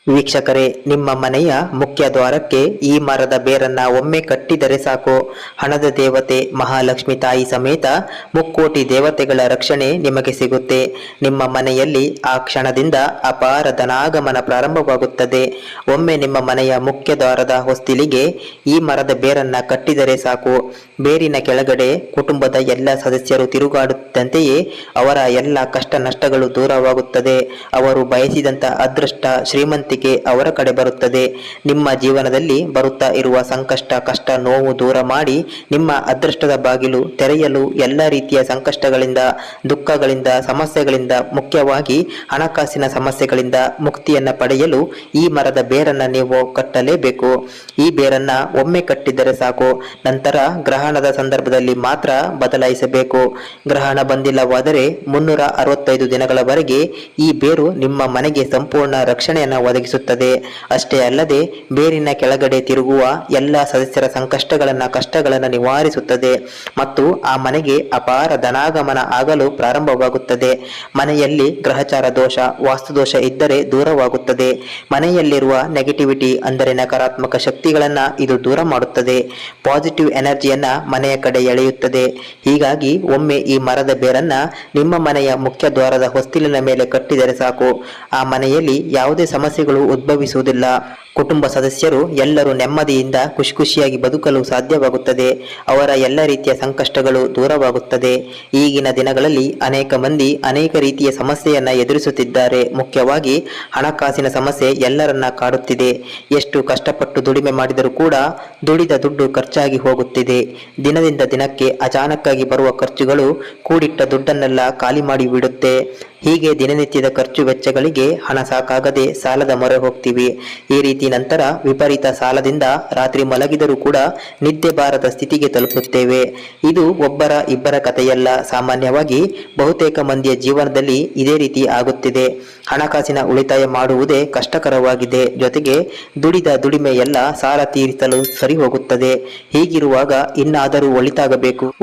ವೀಕ್ಷಕರೇ, ನಿಮ್ಮ ಮನೆಯ ಮುಖ್ಯ ದ್ವಾರಕ್ಕೆ ಈ ಮರದ ಬೇರನ್ನ ಒಮ್ಮೆ ಕಟ್ಟಿದರೆ ಸಾಕು. ಹಣದ ದೇವತೆ ಮಹಾಲಕ್ಷ್ಮಿ ತಾಯಿ ಸಮೇತ ಮುಕ್ಕೋಟಿ ದೇವತೆಗಳ ರಕ್ಷಣೆ ನಿಮಗೆ ಸಿಗುತ್ತೆ. ನಿಮ್ಮ ಮನೆಯಲ್ಲಿ ಆ ಕ್ಷಣದಿಂದ ಅಪಾರ ಧನಾಗಮನ ಪ್ರಾರಂಭವಾಗುತ್ತದೆ. ಒಮ್ಮೆ ನಿಮ್ಮ ಮನೆಯ ಮುಖ್ಯ ದ್ವಾರದ ಹೊಸ್ತಿಲಿಗೆ ಈ ಮರದ ಬೇರನ್ನ ಕಟ್ಟಿದರೆ ಸಾಕು. ಬೇರಿನ ಕೆಳಗಡೆ ಕುಟುಂಬದ ಎಲ್ಲ ಸದಸ್ಯರು ತಿರುಗಾಡುತ್ತಂತೆಯೇ ಅವರ ಎಲ್ಲ ಕಷ್ಟ ನಷ್ಟಗಳು ದೂರವಾಗುತ್ತದೆ. ಅವರು ಬಯಸಿದಂತ ಅದೃಷ್ಟ, ಶ್ರೀಮಂತಿಕೆ ಅವರ ಕಡೆ ಬರುತ್ತದೆ. ನಿಮ್ಮ ಜೀವನದಲ್ಲಿ ಬರುತ್ತಾ ಇರುವ ಸಂಕಷ್ಟ, ಕಷ್ಟ, ನೋವು ದೂರ ಮಾಡಿ ನಿಮ್ಮ ಅದೃಷ್ಟದ ಬಾಗಿಲು ತೆರೆಯಲು ಎಲ್ಲ ರೀತಿಯ ಸಂಕಷ್ಟಗಳಿಂದ, ದುಃಖಗಳಿಂದ, ಸಮಸ್ಯೆಗಳಿಂದ, ಮುಖ್ಯವಾಗಿ ಹಣಕಾಸಿನ ಸಮಸ್ಯೆಗಳಿಂದ ಮುಕ್ತಿಯನ್ನ ಪಡೆಯಲು ಈ ಮರದ ಬೇರನ್ನ ನೀವು ಕಟ್ಟಲೇಬೇಕು. ಈ ಬೇರನ್ನ ಒಮ್ಮೆ ಕಟ್ಟಿದರೆ ಸಾಕು. ನಂತರ ಗ್ರಹಣದ ಸಂದರ್ಭದಲ್ಲಿ ಮಾತ್ರ ಬದಲಾಯಿಸಬೇಕು. ಗ್ರಹಣ ಬಂದಿಲ್ಲವಾದರೆ 365 ದಿನಗಳವರೆಗೆ ಈ ಬೇರು ನಿಮ್ಮ ಮನೆಗೆ ಸಂಪೂರ್ಣ ರಕ್ಷಣೆಯನ್ನು ಒದಗಿಸುತ್ತದೆ. ಅಷ್ಟೇ ಅಲ್ಲದೆ ಬೇರಿನ ಕೆಳಗಡೆ ತಿರುಗುವ ಎಲ್ಲ ಸದಸ್ಯರ ಕಷ್ಟಗಳನ್ನು ನಿವಾರಿಸುತ್ತದೆ ಮತ್ತು ಆ ಮನೆಗೆ ಅಪಾರ ಧನಾಗಮನ ಆಗಲು ಪ್ರಾರಂಭವಾಗುತ್ತದೆ. ಮನೆಯಲ್ಲಿ ಗ್ರಹಚಾರ ದೋಷ, ವಾಸ್ತುದೋಷ ಇದ್ದರೆ ದೂರವಾಗುತ್ತದೆ. ಮನೆಯಲ್ಲಿರುವ ನೆಗೆಟಿವಿಟಿ ಅಂದರೆ ನಕಾರಾತ್ಮಕ ಶಕ್ತಿಗಳನ್ನ ಇದು ದೂರ ಮಾಡುತ್ತದೆ. ಪಾಸಿಟಿವ್ ಎನರ್ಜಿಯನ್ನ ಮನೆಯ ಕಡೆ ಎಳೆಯುತ್ತದೆ. ಹೀಗಾಗಿ ಒಮ್ಮೆ ಈ ಮರದ ಬೇರನ್ನ ನಿಮ್ಮ ಮನೆಯ ಮುಖ್ಯ ದ್ವಾರದ ಹೊಸ್ತಿಲಿನ ಮೇಲೆ ಕಟ್ಟಿದರೆ ಸಾಕು. ಆ ಮನೆಯಲ್ಲಿ ಯಾವುದೇ ಸಮಸ್ಯೆಗಳು ಉದ್ಭವಿಸುವುದಿಲ್ಲ. ಕುಟುಂಬ ಸದಸ್ಯರು ಎಲ್ಲರೂ ನೆಮ್ಮದಿಯಿಂದ ಖುಷಿಯಾಗಿ ಬದುಕಲು ಸಾಧ್ಯವಾಗುತ್ತದೆ. ಅವರ ಎಲ್ಲ ರೀತಿಯ ಸಂಕಷ್ಟಗಳು ದೂರವಾಗುತ್ತದೆ. ಈಗಿನ ದಿನಗಳಲ್ಲಿ ಅನೇಕ ಮಂದಿ ಅನೇಕ ರೀತಿಯ ಸಮಸ್ಯೆಯನ್ನ ಎದುರಿಸುತ್ತಿದ್ದಾರೆ. ಮುಖ್ಯವಾಗಿ ಹಣಕಾಸಿನ ಸಮಸ್ಯೆ ಎಲ್ಲರನ್ನ ಕಾಡುತ್ತಿದೆ. ಎಷ್ಟು ಕಷ್ಟಪಟ್ಟು ದುಡಿಮೆ ಮಾಡಿದರೂ ಕೂಡ ದುಡಿದ ದುಡ್ಡು ಖರ್ಚಾಗಿ ಹೋಗುತ್ತಿದೆ. ದಿನದಿಂದ ದಿನಕ್ಕೆ ಅಚಾನಕ್ಕಾಗಿ ಬರುವ ಖರ್ಚುಗಳು ಕೂಡಿಟ್ಟ ದುಡ್ಡನ್ನೆಲ್ಲ ಖಾಲಿ ಮಾಡಿ ಬಿಡುತ್ತೆ. ಹೀಗೆ ದಿನನಿತ್ಯದ ಖರ್ಚು ವೆಚ್ಚಗಳಿಗೆ ಹಣ ಸಾಕಾಗದೆ ಸಾಲದ ಮೊರೆ ಹೋಗ್ತೀವಿ. ಈ ರೀತಿ ನಂತರ ವಿಪರೀತ ಸಾಲದಿಂದ ರಾತ್ರಿ ಮಲಗಿದರೂ ಕೂಡ ನಿದ್ದೆ ಬಾರದ ಸ್ಥಿತಿಗೆ ತಲುಪುತ್ತೇವೆ. ಇದು ಒಬ್ಬರ ಇಬ್ಬರ ಕಥೆಯಲ್ಲ. ಸಾಮಾನ್ಯವಾಗಿ ಬಹುತೇಕ ಮಂದಿಯ ಜೀವನದಲ್ಲಿ ಇದೇ ರೀತಿ ಆಗುತ್ತಿದೆ. ಹಣಕಾಸಿನ ಉಳಿತಾಯ ಮಾಡುವುದೇ ಕಷ್ಟಕರವಾಗಿದೆ. ಜೊತೆಗೆ ದುಡಿದ ದುಡಿಮೆ ಎಲ್ಲ ಸಾಲ ತೀರಿಸಲು ಸರಿ ಹೋಗುತ್ತದೆ. ಹೀಗಿರುವಾಗ ಇನ್ನಾದರೂ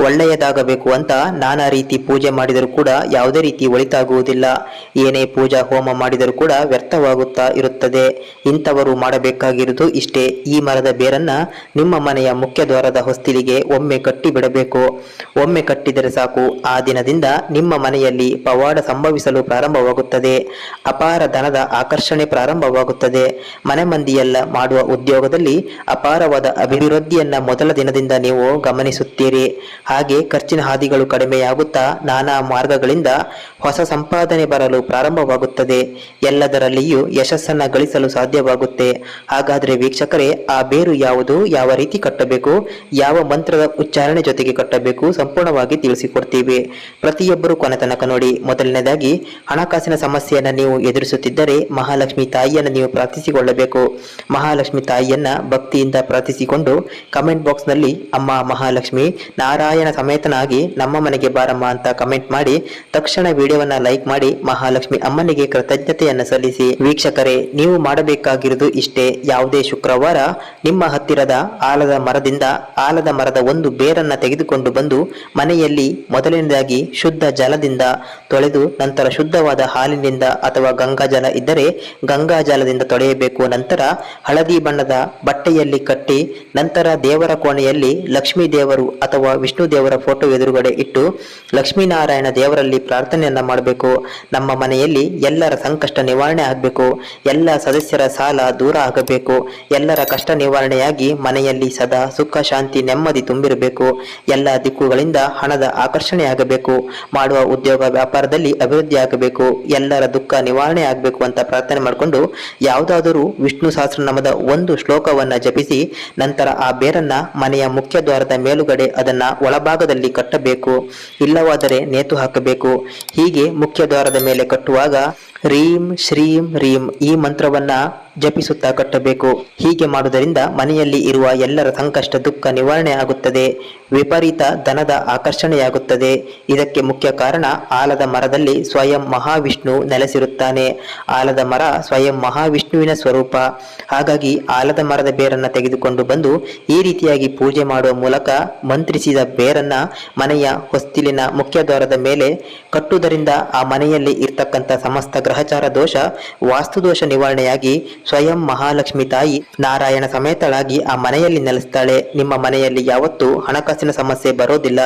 ಒಳ್ಳೆಯದಾಗಬೇಕು ಅಂತ ನಾನಾ ರೀತಿ ಪೂಜೆ ಮಾಡಿದರೂ ಕೂಡ ಯಾವುದೇ ರೀತಿ ಒಳಿತಾಗುವುದಿಲ್ಲ. ಏನೇ ಪೂಜಾ ಹೋಮ ಮಾಡಿದರೂ ಕೂಡ ವ್ಯರ್ಥವಾಗುತ್ತಾ ಇರುತ್ತದೆ. ಇಂಥವರು ಮಾಡಬೇಕಾಗಿರುವುದು ಇಷ್ಟೇ. ಈ ಮರದ ಬೇರನ್ನ ನಿಮ್ಮ ಮನೆಯ ಮುಖ್ಯ ದ್ವಾರದ ಹೊಸ್ತಿಲಿಗೆ ಒಮ್ಮೆ ಕಟ್ಟಿ ಬಿಡಬೇಕು. ಒಮ್ಮೆ ಕಟ್ಟಿದರೆ ಸಾಕು. ಆ ದಿನದಿಂದ ನಿಮ್ಮ ಮನೆಯಲ್ಲಿ ಪವಾಡ ಸಂಭವಿಸಲು ಪ್ರಾರಂಭವಾಗುತ್ತದೆ. ಅಪಾರ ಧನದ ಆಕರ್ಷಣೆ ಪ್ರಾರಂಭವಾಗುತ್ತದೆ. ಮನೆ ಮಂದಿಯೆಲ್ಲ ಮಾಡುವ ಉದ್ಯೋಗದಲ್ಲಿ ಅಪಾರವಾದ ಅಭಿವೃದ್ಧಿಯನ್ನ ಮೊದಲ ದಿನದಿಂದ ನೀವು ಗಮನಿಸುತ್ತೀರಿ. ಹಾಗೆ ಖರ್ಚಿನ ಹಾದಿಗಳು ಕಡಿಮೆಯಾಗುತ್ತಾ ನಾನಾ ಮಾರ್ಗಗಳಿಂದ ಹೊಸ ಸಂಪಾದನೆ ಬರಲು ಪ್ರಾರಂಭವಾಗುತ್ತದೆ. ಎಲ್ಲದರಲ್ಲಿಯೂ ಯಶಸ್ಸನ್ನ ಗಳಿಸಲು ಸಾಧ್ಯವಾಗುತ್ತೆ. ಹಾಗಾದ್ರೆ ವೀಕ್ಷಕರೇ, ಆ ಬೇರು ಯಾವುದು, ಯಾವ ರೀತಿ ಕಟ್ಟಬೇಕು, ಯಾವ ಮಂತ್ರದ ಉಚ್ಚಾರಣೆ ಜೊತೆಗೆ ಕಟ್ಟಬೇಕು ಸಂಪೂರ್ಣವಾಗಿ ತಿಳಿಸಿಕೊಡ್ತೀವಿ. ಪ್ರತಿಯೊಬ್ಬರು ಕೊನೆ ತನಕ ನೋಡಿ. ಮೊದಲನೇದಾಗಿ, ಹಣಕಾಸಿನ ಸಮಸ್ಯೆಯನ್ನ ನೀವು ಎದುರಿಸುತ್ತಿದ್ದರೆ ಮಹಾಲಕ್ಷ್ಮಿ ತಾಯಿಯನ್ನು ನೀವು ಪ್ರಾರ್ಥಿಸಿಕೊಳ್ಳಬೇಕು. ಮಹಾಲಕ್ಷ್ಮಿ ತಾಯಿಯನ್ನ ಭಕ್ತಿಯಿಂದ ಪ್ರಾರ್ಥಿಸಿಕೊಂಡು ಕಮೆಂಟ್ ಬಾಕ್ಸ್ ನಲ್ಲಿ ಅಮ್ಮ ಮಹಾಲಕ್ಷ್ಮಿ ನಾರಾಯಣ ಸಮೇತನಾಗಿ ನಮ್ಮ ಮನೆಗೆ ಬಾರಮ್ಮ ಅಂತ ಕಮೆಂಟ್ ಮಾಡಿ ತಕ್ಷಣ ವಿಡಿಯೋವನ್ನ ಲೈಕ್ ಮಾಡಿ ಮಹಾಲಕ್ಷ್ಮಿ ಅಮ್ಮನಿಗೆ ಕೃತಜ್ಞತೆಯನ್ನು ಸಲ್ಲಿಸಿ. ವೀಕ್ಷಕರೇ, ನೀವು ಮಾಡಬೇಕಾಗಿರುವುದು ಇಷ್ಟೇ. ಯಾವುದೇ ಶುಕ್ರವಾರ ನಿಮ್ಮ ಹತ್ತಿರದ ಆಲದ ಮರದ ಒಂದು ಬೇರನ್ನ ತೆಗೆದುಕೊಂಡು ಬಂದು ಮನೆಯಲ್ಲಿ ಮೊದಲನೇದಾಗಿ ಶುದ್ಧ ಜಲದಿಂದ ತೊಳೆದು ನಂತರ ಶುದ್ಧವಾದ ಹಾಲಿನಿಂದ ಅಥವಾ ಗಂಗಾಜಲ ಇದ್ದರೆ ಗಂಗಾಜಲದಿಂದ ತೊಳೆಯಬೇಕು. ನಂತರ ಹಳದಿ ಬಣ್ಣದ ಬಟ್ಟೆಯಲ್ಲಿ ಕಟ್ಟಿ ನಂತರ ದೇವರ ಕೋಣೆಯಲ್ಲಿ ಲಕ್ಷ್ಮೀ ದೇವರು ಅಥವಾ ವಿಷ್ಣು ದೇವರ ಫೋಟೋ ಎದುರುಗಡೆ ಇಟ್ಟು ಲಕ್ಷ್ಮೀನಾರಾಯಣ ದೇವರಲ್ಲಿ ಪ್ರಾರ್ಥನೆಯನ್ನ ಮಾಡಬೇಕು. ನಮ್ಮ ಮನೆಯಲ್ಲಿ ಎಲ್ಲರ ಸಂಕಷ್ಟ ನಿವಾರಣೆ ಆಗಬೇಕು. ಎಲ್ಲ ಸದಸ್ಯರ ಸಾಲ ದೂರ ಆಗಬೇಕು. ಎಲ್ಲರ ಕಷ್ಟ ನಿವಾರಣೆಯಾಗಿ ಮನೆಯಲ್ಲಿ ಸದಾ ಸುಖ, ಶಾಂತಿ, ನೆಮ್ಮದಿ ತುಂಬಿರಬೇಕು. ಎಲ್ಲ ದಿಕ್ಕುಗಳಿಂದ ಹಣದ ಆಕರ್ಷಣೆ ಆಗಬೇಕು. ಮಾಡುವ ಉದ್ಯೋಗ ವ್ಯಾಪಾರದಲ್ಲಿ ಅಭಿವೃದ್ಧಿ ಆಗಬೇಕು. ಎಲ್ಲರ ದುಃಖ ನಿವಾರಣೆ ಆಗಬೇಕು ಅಂತ ಪ್ರಾರ್ಥನೆ ಮಾಡಿಕೊಂಡು ಯಾವುದಾದರೂ ವಿಷ್ಣು ಸಹಸ್ರನಾಮದ ಒಂದು ಶ್ಲೋಕವನ್ನ ಜಪಿಸಿ ನಂತರ ಆ ಬೇರನ್ನ ಮನೆಯ ಮುಖ್ಯ ದ್ವಾರದ ಮೇಲುಗಡೆ ಅದನ್ನ ಒಳಭಾಗದಲ್ಲಿ ಕಟ್ಟಬೇಕು. ಇಲ್ಲವಾದರೆ ನೇತು ಹಾಕಬೇಕು. ಹೀಗೆ ಮುಖ್ಯ ದ್ವಾರದ ಮೇಲೆ ಕಟ್ಟುವಾಗ ರೀಂ ಶ್ರೀಂ ರೀಂ ಈ ಮಂತ್ರವನ್ನ ಜಪಿಸುತ್ತಾ ಕಟ್ಟಬೇಕು. ಹೀಗೆ ಮಾಡುವುದರಿಂದ ಮನೆಯಲ್ಲಿ ಇರುವ ಎಲ್ಲರ ಸಂಕಷ್ಟ, ದುಃಖ ನಿವಾರಣೆ ಆಗುತ್ತದೆ. ವಿಪರೀತ ಧನದ ಆಕರ್ಷಣೆಯಾಗುತ್ತದೆ. ಇದಕ್ಕೆ ಮುಖ್ಯ ಕಾರಣ ಆಲದ ಮರದಲ್ಲಿ ಸ್ವಯಂ ಮಹಾವಿಷ್ಣು ನೆಲೆಸಿರುತ್ತಾನೆ. ಆಲದ ಮರ ಸ್ವಯಂ ಮಹಾವಿಷ್ಣುವಿನ ಸ್ವರೂಪ. ಹಾಗಾಗಿ ಆಲದ ಮರದ ಬೇರನ್ನ ತೆಗೆದುಕೊಂಡು ಬಂದು ಈ ರೀತಿಯಾಗಿ ಪೂಜೆ ಮಾಡುವ ಮೂಲಕ ಮಂತ್ರಿಸಿದ ಬೇರನ್ನ ಮನೆಯ ಹೊಸ್ತಿಲಿನ ಮುಖ್ಯ ದ್ವಾರದ ಮೇಲೆ ಕಟ್ಟುವುದರಿಂದ ಆ ಮನೆಯಲ್ಲಿ ಇರ್ತಕ್ಕಂಥ ಸಮಸ್ತ ಗ್ರಹಚಾರ ದೋಷ, ವಾಸ್ತುದೋಷ ನಿವಾರಣೆಯಾಗಿ ಸ್ವಯಂ ಮಹಾಲಕ್ಷ್ಮಿ ತಾಯಿ ನಾರಾಯಣ ಸಮೇತಳಾಗಿ ಆ ಮನೆಯಲ್ಲಿ ನೆಲೆಸ್ತಾಳೆ. ನಿಮ್ಮ ಮನೆಯಲ್ಲಿ ಯಾವತ್ತೂ ಹಣಕಾಸಿನ ಸಮಸ್ಯೆ ಬರೋದಿಲ್ಲ.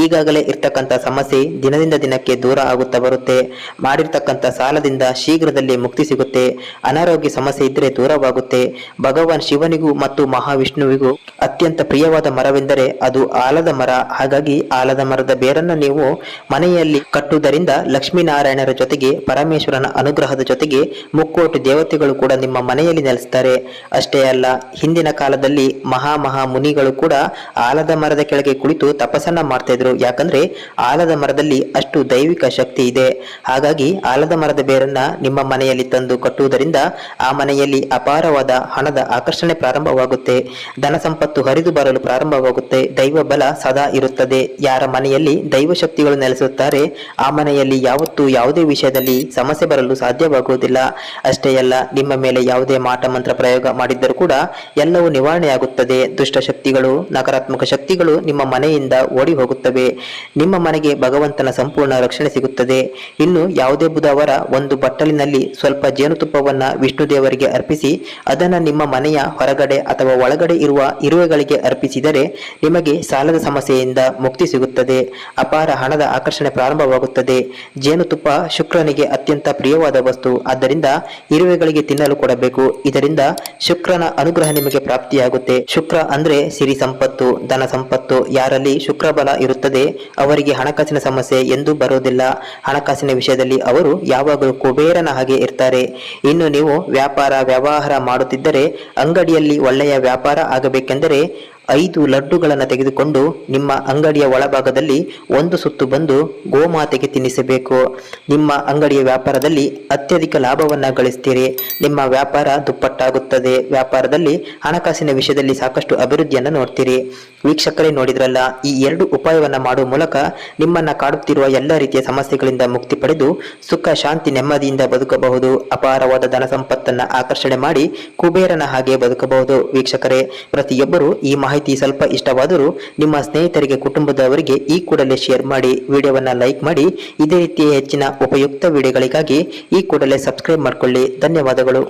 ಈಗಾಗಲೇ ಇರ್ತಕ್ಕಂಥ ಸಮಸ್ಯೆ ದಿನದಿಂದ ದಿನಕ್ಕೆ ದೂರ ಆಗುತ್ತಾ ಬರುತ್ತೆ. ಮಾಡಿರ್ತಕ್ಕಂಥ ಸಾಲದಿಂದ ಶೀಘ್ರದಲ್ಲಿ ಮುಕ್ತಿ ಸಿಗುತ್ತೆ. ಅನಾರೋಗ್ಯ ಸಮಸ್ಯೆ ಇದ್ರೆ ದೂರವಾಗುತ್ತೆ. ಭಗವಾನ್ ಶಿವನಿಗೂ ಮತ್ತು ಮಹಾವಿಷ್ಣುವಿಗೂ ಅತ್ಯಂತ ಪ್ರಿಯವಾದ ಮರವೆಂದರೆ ಅದು ಆಲದ ಮರ. ಹಾಗಾಗಿ ಆಲದ ಮರದ ಬೇರನ್ನ ನೀವು ಮನೆಯಲ್ಲಿ ಕಟ್ಟುವುದರಿಂದ ಲಕ್ಷ್ಮೀನಾರಾಯಣರ ಜೊತೆಗೆ ಪರಮೇಶ್ವರನ ಅನುಗ್ರಹದ ಜೊತೆಗೆ ಮುಕ್ಕೋಟಿ ದೇವತೆಗಳು ಕೂಡ ನಿಮ್ಮ ಮನೆಯಲ್ಲಿ ನೆಲೆಸ್ತಾರೆ. ಅಷ್ಟೇ ಅಲ್ಲ, ಹಿಂದಿನ ಕಾಲದಲ್ಲಿ ಮಹಾ ಮುನಿಗಳು ಕೂಡ ಆಲದ ಮರದ ಕೆಳಗೆ ಕುಳಿತು ತಪಸ್ಸನ್ನ ಮಾಡ್ತಾ ಇದ್ರು. ಯಾಕಂದ್ರೆ ಆಲದ ಮರದಲ್ಲಿ ಅಷ್ಟು ದೈವಿಕ ಶಕ್ತಿ ಇದೆ. ಹಾಗಾಗಿ ಆಲದ ಮರದ ಬೇರನ್ನ ನಿಮ್ಮ ಮನೆಯಲ್ಲಿ ತಂದು ಕಟ್ಟುವುದರಿಂದ ಆ ಮನೆಯಲ್ಲಿ ಅಪಾರವಾದ ಹಣದ ಆಕರ್ಷಣೆ ಪ್ರಾರಂಭವಾಗುತ್ತೆ. ಧನ ಸಂಪತ್ತು ಹರಿದು ಬರಲು ಪ್ರಾರಂಭವಾಗುತ್ತೆ. ದೈವ ಬಲ ಸದಾ ಇರುತ್ತದೆ. ಯಾರ ಮನೆಯಲ್ಲಿ ದೈವ ಶಕ್ತಿಗಳು ನೆಲೆಸುತ್ತಾರೆ ಆ ಮನೆಯಲ್ಲಿ ಯಾವತ್ತೂ ಯಾವುದೇ ವಿಷಯದಲ್ಲಿ ಸಮಸ್ಯೆ ಬರಲು ಸಾಧ್ಯವಾಗುವುದಿಲ್ಲ. ಅಷ್ಟೇ ಅಲ್ಲ, ನಿಮ್ಮ ಮೇಲೆ ಯಾವುದೇ ಮಾಟ ಮಂತ್ರ ಪ್ರಯೋಗ ಮಾಡಿದ್ದರೂ ಕೂಡ ಎಲ್ಲವೂ ನಿವಾರಣೆಯಾಗುತ್ತದೆ. ದುಷ್ಟ ಶಕ್ತಿಗಳು, ನಕಾರಾತ್ಮಕ ಶಕ್ತಿಗಳು ನಿಮ್ಮ ಮನೆಯಿಂದ ಓಡಿ ಹೋಗುತ್ತವೆ. ನಿಮ್ಮ ಮನೆಗೆ ಭಗವಂತನ ಸಂಪೂರ್ಣ ರಕ್ಷಣೆ ಸಿಗುತ್ತದೆ. ಇನ್ನು ಯಾವುದೇ ಬುಧವಾರ ಒಂದು ಬಟ್ಟಲಿನಲ್ಲಿ ಸ್ವಲ್ಪ ಜೇನುತುಪ್ಪವನ್ನ ವಿಷ್ಣು ದೇವರಿಗೆ ಅರ್ಪಿಸಿ ಅದನ್ನ ನಿಮ್ಮ ಮನೆಯ ಹೊರಗಡೆ ಅಥವಾ ಒಳಗಡೆ ಇರುವ ಇರುವೆಗಳಿಗೆ ಅರ್ಪಿಸಿದರೆ ನಿಮಗೆ ಸಾಲದ ಸಮಸ್ಯೆಯಿಂದ ಮುಕ್ತಿ ಸಿಗುತ್ತದೆ. ಅಪಾರ ಹಣದ ಆಕರ್ಷಣೆ ಪ್ರಾರಂಭವಾಗುತ್ತದೆ. ಜೇನುತುಪ್ಪ ಶುಕ್ರನಿಗೆ ಅತ್ಯಂತ ಪ್ರಿಯವಾದ ವಸ್ತು. ಆದ್ದರಿಂದ ಇರುವೆಗಳಿಗೆ ತಿನ್ನಲು ಕೊಡಬೇಕು. ಇದರಿಂದ ಶುಕ್ರನ ಅನುಗ್ರಹ ನಿಮಗೆ ಪ್ರಾಪ್ತಿಯಾಗುತ್ತೆ. ಶುಕ್ರ ಅಂದ್ರೆ ಸಿರಿ ಸಂಪತ್ತು, ಧನ ಸಂಪತ್ತು. ಯಾರಲ್ಲಿ ಶುಕ್ರ ಬಲ ಇರುತ್ತದೆ ಅವರಿಗೆ ಹಣಕಾಸಿನ ಸಮಸ್ಯೆ ಎಂದೂ ಬರೋದಿಲ್ಲ. ಹಣಕಾಸಿನ ವಿಷಯದಲ್ಲಿ ಅವರು ಯಾವಾಗಲೂ ಕುಬೇರನ ಹಾಗೆ ಇರ್ತಾರೆ. ಇನ್ನು ನೀವು ವ್ಯವಹಾರ ಮಾಡುತ್ತಿದ್ದರೆ ಅಂಗಡಿಯಲ್ಲಿ ಒಳ್ಳೆಯ ವ್ಯಾಪಾರ ಆಗಬೇಕೆಂದರೆ 5 ಲಡ್ಡುಗಳನ್ನು ತೆಗೆದುಕೊಂಡು ನಿಮ್ಮ ಅಂಗಡಿಯ ಒಳಭಾಗದಲ್ಲಿ ಒಂದು ಸುತ್ತು ಬಂದು ಗೋಮಾತೆಗೆ ತಿನ್ನಿಸಬೇಕು. ನಿಮ್ಮ ಅಂಗಡಿಯ ವ್ಯಾಪಾರದಲ್ಲಿ ಅತ್ಯಧಿಕ ಲಾಭವನ್ನ ಗಳಿಸ್ತೀರಿ. ನಿಮ್ಮ ವ್ಯಾಪಾರ ದುಪ್ಪಟ್ಟಾಗುತ್ತದೆ. ವ್ಯಾಪಾರದಲ್ಲಿ ಹಣಕಾಸಿನ ವಿಷಯದಲ್ಲಿ ಸಾಕಷ್ಟು ಅಭಿವೃದ್ಧಿಯನ್ನು ನೋಡ್ತೀರಿ. ವೀಕ್ಷಕರೇ, ನೋಡಿದ್ರಲ್ಲ, ಈ 2 ಉಪಾಯವನ್ನ ಮಾಡುವ ಮೂಲಕ ನಿಮ್ಮನ್ನ ಕಾಡುತ್ತಿರುವ ಎಲ್ಲ ರೀತಿಯ ಸಮಸ್ಯೆಗಳಿಂದ ಮುಕ್ತಿ ಪಡೆದು ಸುಖ, ಶಾಂತಿ, ನೆಮ್ಮದಿಯಿಂದ ಬದುಕಬಹುದು. ಅಪಾರವಾದ ಧನ ಸಂಪತ್ತನ್ನ ಆಕರ್ಷಣೆ ಮಾಡಿ ಕುಬೇರನ ಹಾಗೆ ಬದುಕಬಹುದು. ವೀಕ್ಷಕರೇ, ಪ್ರತಿಯೊಬ್ಬರು ಈ ಮಾಹಿತಿ ಸ್ವಲ್ಪ ಇಷ್ಟವಾದರೂ ನಿಮ್ಮ ಸ್ನೇಹಿತರಿಗೆ, ಕುಟುಂಬದವರಿಗೆ ಈ ಕೂಡಲೇ ಶೇರ್ ಮಾಡಿ, ವಿಡಿಯೋವನ್ನ ಲೈಕ್ ಮಾಡಿ. ಇದೇ ರೀತಿಯ ಹೆಚ್ಚಿನ ಉಪಯುಕ್ತ ವಿಡಿಯೋಗಳಿಗಾಗಿ ಈ ಕೂಡಲೇ ಸಬ್ಸ್ಕ್ರೈಬ್ ಮಾಡಿಕೊಳ್ಳಿ. ಧನ್ಯವಾದಗಳು.